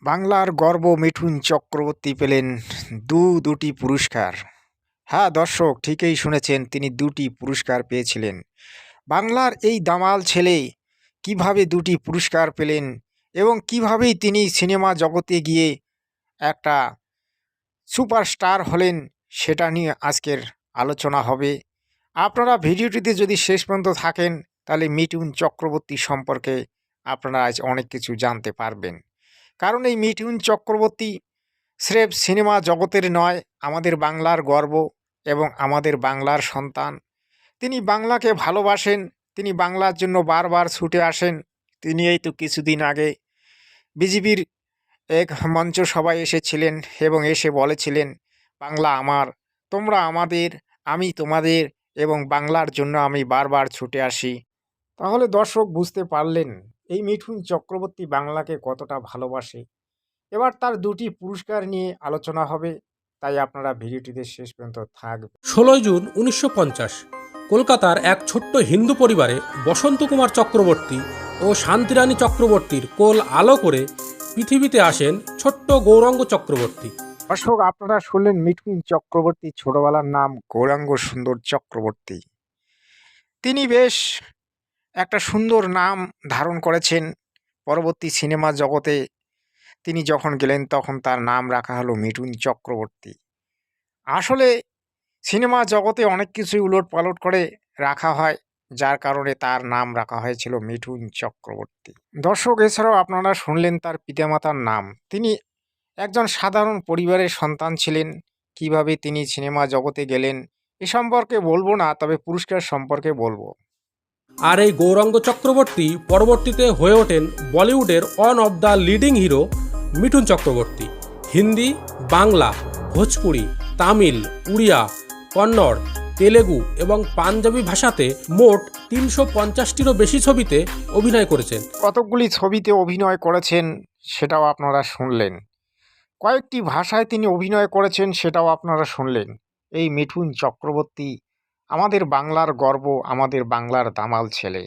বাংলার গর্ব মিঠুন চক্রবর্তী পেলেন দুটি পুরস্কার। হ্যাঁ দর্শক, ঠিকই শুনেছেন, তিনি দুটি পুরস্কার পেয়েছিলেন। বাংলার এই দামাল ছেলে কিভাবে দুটি পুরস্কার পেলেন এবং কিভাবেই তিনি সিনেমা জগতে গিয়ে একটা সুপারস্টার হলেন, সেটা নিয়ে আজকের আলোচনা হবে। আপনারা ভিডিওটিতে যদি শেষ পর্যন্ত থাকেন তাহলে মিঠুন চক্রবর্তী সম্পর্কে আপনারা আজ অনেক কিছু জানতে পারবেন। কারণ এই মিঠুন চক্রবর্তী স্রেফ সিনেমা জগতের নয়, আমাদের বাংলার গর্ব এবং আমাদের বাংলার সন্তান। তিনি বাংলাকে ভালোবাসেন, তিনি বাংলার জন্য বারবার ছুটে আসেন। তিনি এই তো কিছুদিন আগে বিজেপির এক মঞ্চ সভায় এসেছিলেন এবং এসে বলেছিলেন, বাংলা আমার, তোমরা আমাদের, আমি তোমাদের, এবং বাংলার জন্য আমি বারবার ছুটে আসি। তাহলে দর্শক বুঝতে পারলেন এই মিঠুন চক্রবর্তী বাংলাকে কতটা ভালোবাসে। এবার তার দুটি পুরস্কার নিয়ে আলোচনা হবে, তাই আপনারা ভিডিওটিতে শেষ পর্যন্ত থাকবেন। 16 জুন 1950 কলকাতার এক ছোট্ট হিন্দু পরিবারে বসন্ত কুমার চক্রবর্তী ও শান্তিরানী চক্রবর্তীর কোল আলো করে পৃথিবীতে আসেন ছোট্ট গৌরাঙ্গ চক্রবর্তী। দর্শক, আপনারা শুনলেন মিঠুন চক্রবর্তী ছোটবেলার নাম গৌরাঙ্গ সুন্দর চক্রবর্তী। তিনি বেশ একটা সুন্দর নাম ধারণ করেছেন। পরবর্তী সিনেমা জগতে তিনি যখন গেলেন তখন তার নাম রাখা হলো মিঠুন চক্রবর্তী। আসলে সিনেমা জগতে অনেক কিছুই উলটপালট করে রাখা হয়, যার কারণে তার নাম রাখা হয়েছিল মিঠুন চক্রবর্তী। দর্শক, এছাড়াও আপনারা শুনলেন তার পিতামাতার নাম। তিনি একজন সাধারণ পরিবারের সন্তান ছিলেন। কিভাবে তিনি সিনেমা জগতে গেলেন এ সম্পর্কে বলবো না, তবে পুরস্কার সম্পর্কে বলবো। আর এই গৌরাঙ্গ চক্রবর্তী পরবর্তীতে হয়ে ওঠেন বলিউডের one of the leading hero Mithun Chakraborty. Hindi, Bangla, Bhojpuri, Tamil, Oriya, Kannada, Telugu এবং পাঞ্জাবি ভাষাতে মোট 350টিরও বেশি ছবিতে অভিনয় করেছেন। কতকগুলি ছবিতে অভিনয় করেছেন সেটাও আপনারা শুনলেন। কয়েকটি ভাষায় তিনি অভিনয় করেছেন সেটাও আপনারা শুনলেন। এই মিঠুন চক্রবর্তী আমাদের বাংলার গর্ব, আমাদের বাংলার দামাল ছেলে,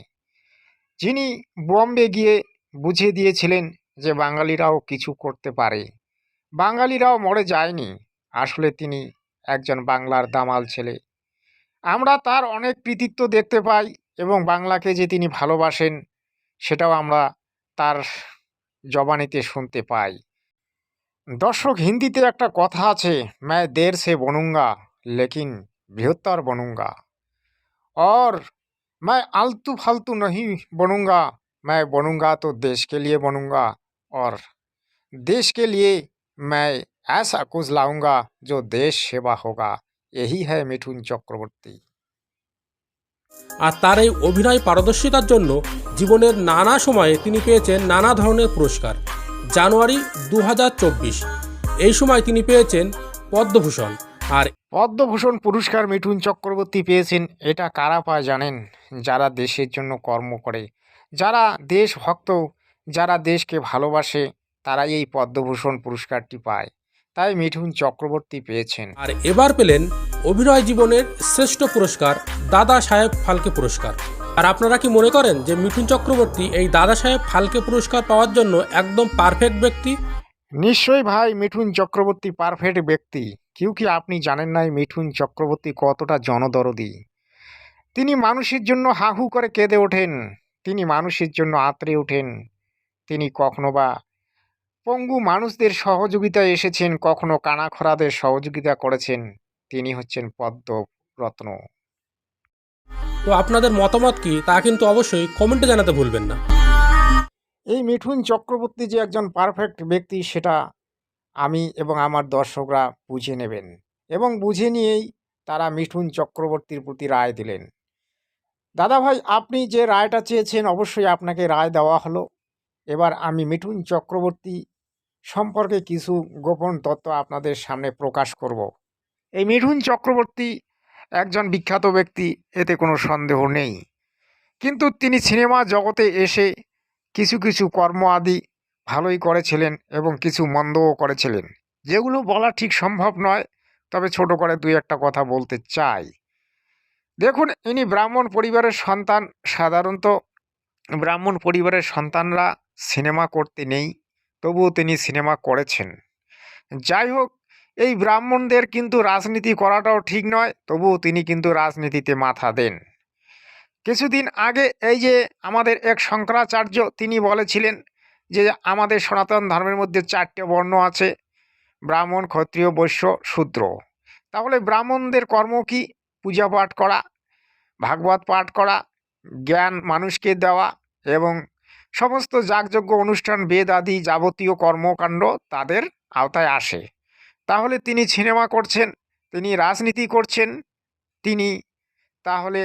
যিনি বম্বে গিয়ে বুঝিয়ে দিয়েছিলেন যে বাঙালিরাও কিছু করতে পারে, বাঙালিরাও মরে যায়নি। আসলে তিনি একজন বাংলার দামাল ছেলে। আমরা তার অনেক কৃতিত্ব দেখতে পাই এবং বাংলাকে যে তিনি ভালোবাসেন সেটাও আমরা তার জবানিতে শুনতে পাই। দর্শক, হিন্দিতে একটা কথা আছে, मैं देर से बनूंगा लेकिन बृहत्तर बनूंगा, और मैं आलतू फालतू नहीं बनूंगा, मैं बनूंगा तो देश के लिए बनूंगा, और देश के लिए मैं ऐसा कुछ लाऊंगा जो देश सेवा होगा। यही है मिठुन चक्रवर्ती। আর তার এই অভিনয় পারদর্শিতার জন্য জীবনের নানা সময়ে তিনি পেয়েছেন নানা ধরনের পুরস্কার। জানুয়ারি 2024 এই সময় তিনি পেয়েছেন পদ্মভূষণ। আর পদ্মভূষণ পুরস্কার মিঠুন চক্রবর্তী পেয়েছেন। এটা কারা পায় জানেন? যারা দেশের জন্য কর্ম করে, যারা দেশভক্ত, যারা দেশকে ভালোবাসে, তারাই এই পদ্মভূষণ পুরস্কারটি পায়। তাই মিঠুন চক্রবর্তী পেয়েছেন। আর এবার পেলেন অভিনয় জীবনের শ্রেষ্ঠ পুরস্কার দাদা সাহেব ফালকে পুরস্কার। আর আপনারা কি মনে করেন যে মিঠুন চক্রবর্তী এই দাদা সাহেব ফালকে পুরস্কার পাওয়ার জন্য একদম পারফেক্ট ব্যক্তি? নিশ্চয়ই ভাই, মিঠুন চক্রবর্তী পারফেক্ট ব্যক্তি। কি আপনি জানেন না মিঠুন চক্রবর্তী কতটা জনদরদি? তিনি মানুষের জন্য হাহু করে কেঁদে ওঠেন, তিনি মানুষের জন্য আঁতড়ে ওঠেন। তিনি কখনো বা পঙ্গু মানুষদের সহযোগিতায় এসেছেন, কখনো কানাখোরাদের সহযোগিতা করেছেন। তিনি হচ্ছেন পদ্মরত্ন। তো আপনাদের মতামত কি তা কিন্তু অবশ্যই কমেন্টে জানাতে ভুলবেন না। এই মিঠুন চক্রবর্তী যে একজন পারফেক্ট ব্যক্তি সেটা আমি এবং আমার দর্শকরা বুঝে নেবেন, এবং বুঝে নিয়েই তারা মিঠুন চক্রবর্তীর প্রতি রায় দিলেন। দাদা ভাই, আপনি যে রায়টা চেয়েছেন অবশ্যই আপনাকে রায় দেওয়া হলো। এবার আমি মিঠুন চক্রবর্তী সম্পর্কে কিছু গোপন তথ্য আপনাদের সামনে প্রকাশ করব। এই মিঠুন চক্রবর্তী একজন বিখ্যাত ব্যক্তি, এতে কোনো সন্দেহ নেই। কিন্তু তিনি সিনেমা জগতে এসে কিছু কিছু কর্ম আদি ভালোই করেছিলেন এবং কিছু মন্দও করেছিলেন, যেগুলো বলা ঠিক সম্ভব নয়, তবে ছোট করে দুই একটা কথা বলতে চাই। দেখুন, ইনি ব্রাহ্মণ পরিবারের সন্তান। সাধারণত ব্রাহ্মণ পরিবারের সন্তানরা সিনেমা করতে নেই, তবুও তিনি সিনেমা করেছেন। যাই হোক, এই ব্রাহ্মণদের কিন্তু রাজনীতি করাটাও ঠিক নয়, তবুও তিনি কিন্তু রাজনীতিতে মাথা দেন। কিছুদিন আগে এই যে আমাদের এক শঙ্করাচার্য তিনি বলেছিলেন যে আমাদের সনাতন ধর্মের মধ্যে 4টে বর্ণ আছে, ব্রাহ্মণ, ক্ষত্রিয়, বৈশ্য, শূদ্র। তাহলে ব্রাহ্মণদের কর্ম কি? পূজা পাঠ করা, ভাগবত পাঠ করা, জ্ঞান মানুষকে দেওয়া এবং সমস্ত যাগযজ্ঞ অনুষ্ঠান, বেদ আদি যাবতীয় কর্মকাণ্ড তাদের আওতায় আসে। তাহলে তিনি সিনেমা করছেন, তিনি রাজনীতি করছেন, তিনি তাহলে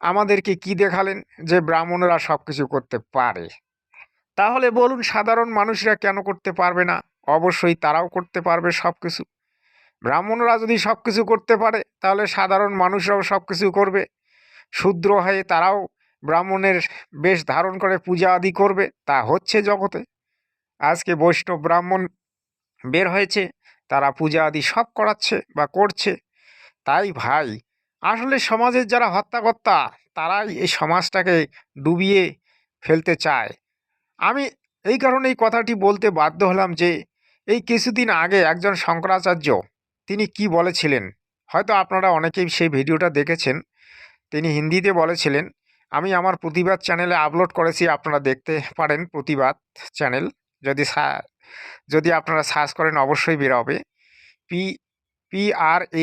আমাদেরকে কি দেখালেন? যে ব্রাহ্মণরা সব কিছু করতে পারে। তাহলে বলুন, সাধারণ মানুষরা কেন করতে পারবে না? অবশ্যই তারাও করতে পারবে সব কিছু। ব্রাহ্মণরা যদি সব কিছু করতে পারে তাহলে সাধারণ মানুষরাও সব কিছু করবে। শূদ্র হয়ে তারাও ব্রাহ্মণের বেশ ধারণ করে পূজা আদি করবে। তা হচ্ছে জগতে। আজকে বৈষ্ণব ব্রাহ্মণ বের হয়েছে, তারা পূজা আদি সব করাচ্ছে বা করছে। তাই ভাই, আসলে সমাজের যারা হত্যাকর্তা তারাই এই সমাজটাকে ডুবিয়ে ফেলতে চায়। আমি এই কারণে এই কথাটি বলতে বাধ্য হলাম যে এই কিছুদিন আগে একজন শঙ্করাচার্য তিনি কি বলেছিলেন, হয়তো আপনারা অনেকেই সেই ভিডিওটা দেখেছেন। তিনি হিন্দিতে বলেছিলেন, আমি আমার প্রতিবাদ চ্যানেলে আপলোড করেছি, আপনারা দেখতে পারেন। প্রতিবাদ চ্যানেল যদি আপনারা সার্চ করেন অবশ্যই বের হবে। PRATIBAD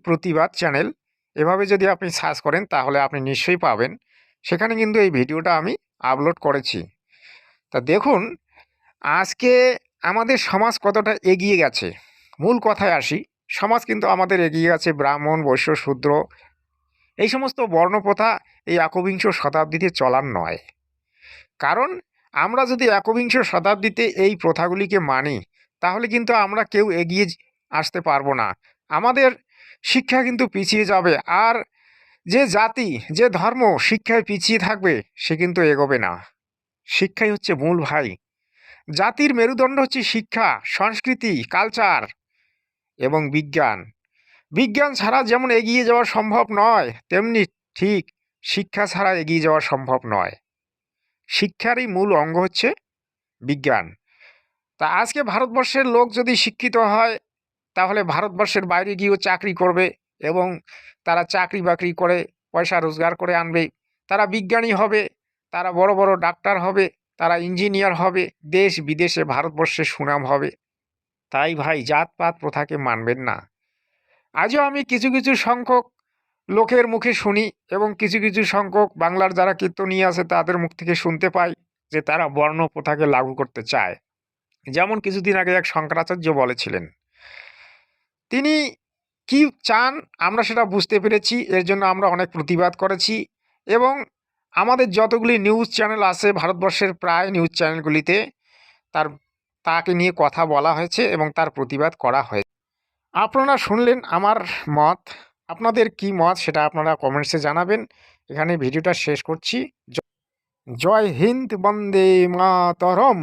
প্রতিবাদ চ্যানেল, এভাবে যদি আপনি সার্চ করেন তাহলে আপনি নিশ্চয়ই পাবেন। সেখানে কিন্তু এই ভিডিওটা আমি আপলোড করেছি। তা দেখুন, আজকে আমাদের সমাজ কতটা এগিয়ে গেছে। মূল কথায় আসি, সমাজ কিন্তু আমাদের এগিয়ে গেছে। ব্রাহ্মণ, বৈশ্য, শূদ্র এই সমস্ত বর্ণপ্রথা এই একবিংশ শতাব্দীতে চলার নয়। কারণ আমরা যদি একবিংশ শতাব্দীতে এই প্রথাগুলিকে মানি তাহলে কিন্তু আমরা কেউ এগিয়ে আসতে পারবো না। আমাদের শিক্ষা কিন্তু পিছিয়ে যাবে। আর যে জাতি, যে ধর্ম শিক্ষায় পিছিয়ে থাকবে সে কিন্তু এগোবে না। শিক্ষাই হচ্ছে মূল ভাই। জাতির মেরুদণ্ড হচ্ছে শিক্ষা, সংস্কৃতি, কালচার এবং বিজ্ঞান। বিজ্ঞান ছাড়া যেমন এগিয়ে যাওয়া সম্ভব নয়, তেমনি ঠিক শিক্ষা ছাড়া এগিয়ে যাওয়া সম্ভব নয়। শিক্ষারই মূল অঙ্গ হচ্ছে বিজ্ঞান। তা আজকে ভারতবর্ষের লোক যদি শিক্ষিত হয় তাহলে ভারতবর্ষের বাইরে গিয়েও চাকরি করবে এবং তারা চাকরি বাকরি করে পয়সা রোজগার করে আনবে। তারা বিজ্ঞানী হবে, তারা বড় বড় ডাক্তার হবে, তারা ইঞ্জিনিয়ার হবে, দেশ বিদেশে ভারতবর্ষে সুনাম হবে। তাই ভাই, জাতপাত প্রথাকে মানবেন না। আজও আমি কিছু কিছু সংখ্যক লোকের মুখে শুনি এবং কিছু কিছু সংখ্যক বাংলার যারা কীর্তনী আছে তাদের মুখ থেকে শুনতে পাই যে তারা বর্ণ প্রথাকে লাগু করতে চায়। যেমন কিছুদিন আগে এক শঙ্করাচার্য বলেছিলেন, তিনি কি চান আমরা সেটা বুঝতে পেরেছি, এর জন্য আমরা অনেক প্রতিবাদ করেছি এবং আমাদের যতগুলি নিউজ চ্যানেল আছে ভারতবর্ষের প্রায় নিউজ চ্যানেলগুলিতে তাকে নিয়ে কথা বলা হয়েছে এবং তার প্রতিবাদ করা হয়েছে। আপনারা শুনলেন আমার মত। আপনাদের কি মত সেটা আপনারা কমেন্টসে জানাবেন। এখানে ভিডিওটা শেষ করছি। জয় হিন্দ, বন্দে মাতরম।